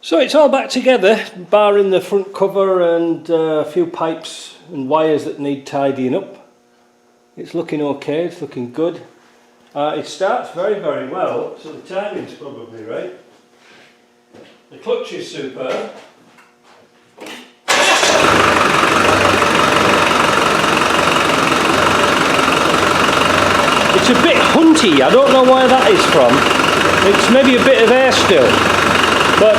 So it's all back together, barring the front cover and a few pipes and wires that need tidying up. It's looking okay, it's looking good. It starts very, very well, so the timing's probably right. The clutch is superb. It's a bit hunty, I don't know where that is from. It's maybe a bit of air still, but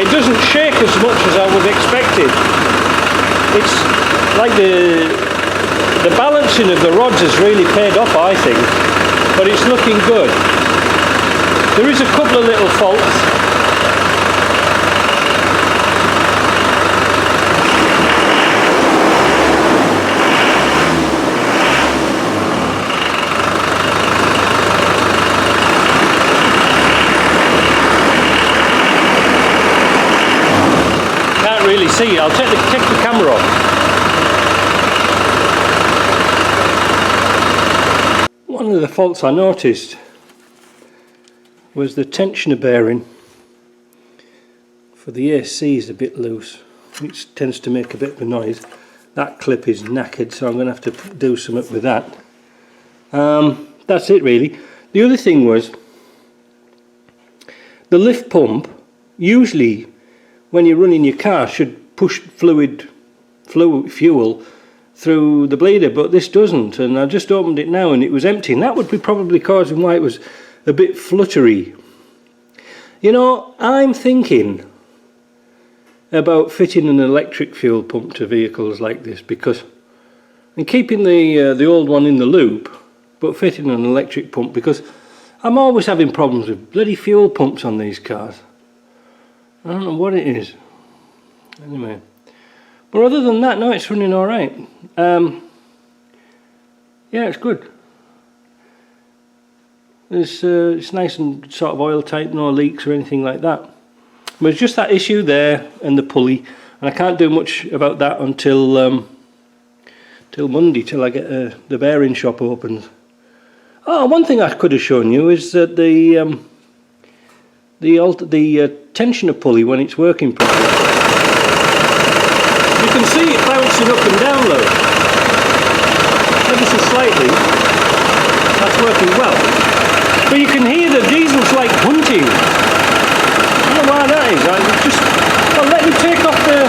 it doesn't shake as much as I would have expected. It's like the balancing of the rods has really paid off, I think, but it's looking good. There is a couple of little faults. Really see. I'll take the camera off. One of the faults I noticed was the tensioner bearing for the AC is a bit loose, which tends to make a bit of a noise. That clip is knackered, so I'm going to have to do something with that. That's it really. The other thing was the lift pump, usually when you're running your car, should push fuel through the bleeder, but this doesn't, and I just opened it now and it was empty, and that would be probably causing why it was a bit fluttery. You know, I'm thinking about fitting an electric fuel pump to vehicles like this, because and keeping the old one in the loop, but fitting an electric pump, because I'm always having problems with bloody fuel pumps on these cars. I don't know what it is. Anyway, but other than that, no, it's running all right. Yeah, it's good. It's nice and sort of oil tight, no leaks or anything like that. But it's just that issue there and the pulley, and I can't do much about that until till Monday, till I get the bearing shop opens. Oh, one thing I could have shown you is that the tensioner pulley, when it's working properly, you can see it bouncing up and down low, ever so slightly. That's working well, but you can hear the diesel's like hunting. I don't know why that is. Well, let me take off the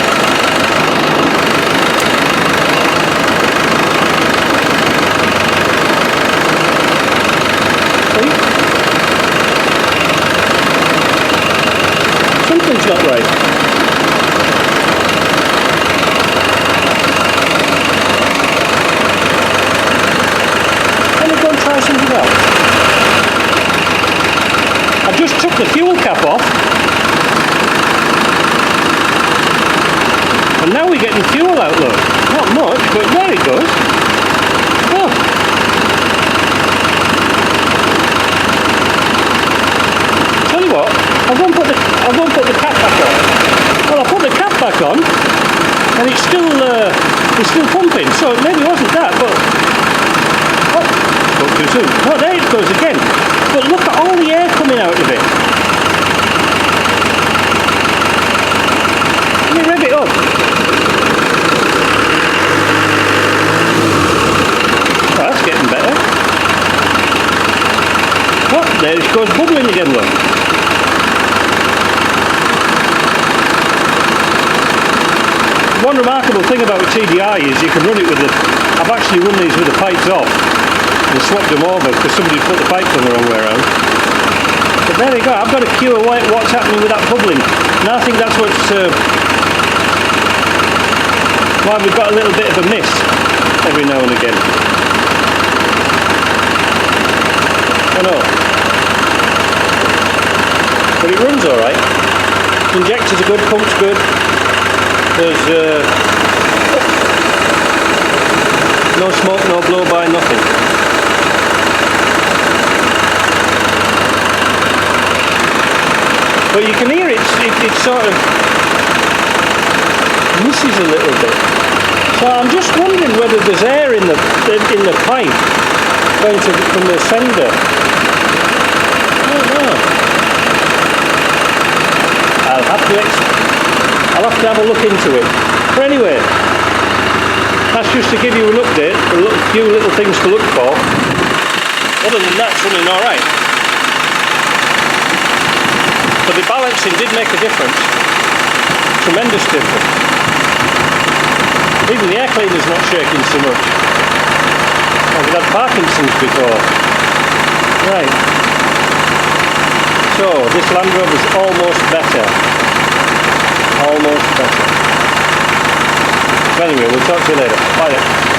something's not right. Let me go and try something else. I just took the fuel cap off, and now we're getting fuel out low. Not much, but there it goes. Oh. Tell you what, I won't put the cap back on. Well, I put the cap back on, and it's still pumping. So it maybe wasn't that, but oh, spoke too soon. Oh, there it goes again. But look at all the air coming out of it. Let me rev it up. Oh, that's getting better. What? There it goes bubbling again, look. One remarkable thing about a TDI is you can run it with the... I've actually run these with the pipes off and swapped them over because somebody put the pipes on the wrong way around. But there you go, I've got a cue of what's happening with that bubbling, and I think that's what's why we've got a little bit of a mist every now and again. I know. But it runs alright. Injectors are good, pump's good. There's no smoke, no blow-by, nothing. But you can hear it sort of misses a little bit. So I'm just wondering whether there's air in the pipe going from the sender. I don't know. I'll have to have a look into it. But anyway, that's just to give you an update, a few little things to look for. Other than that, it's running alright. But the balancing did make a difference. Tremendous difference. Even the air cleaner's not shaking so much. I've had Parkinson's before. Right. So, this Land Rover's almost better. Almost better. Anyway, we'll talk to you later. Bye then.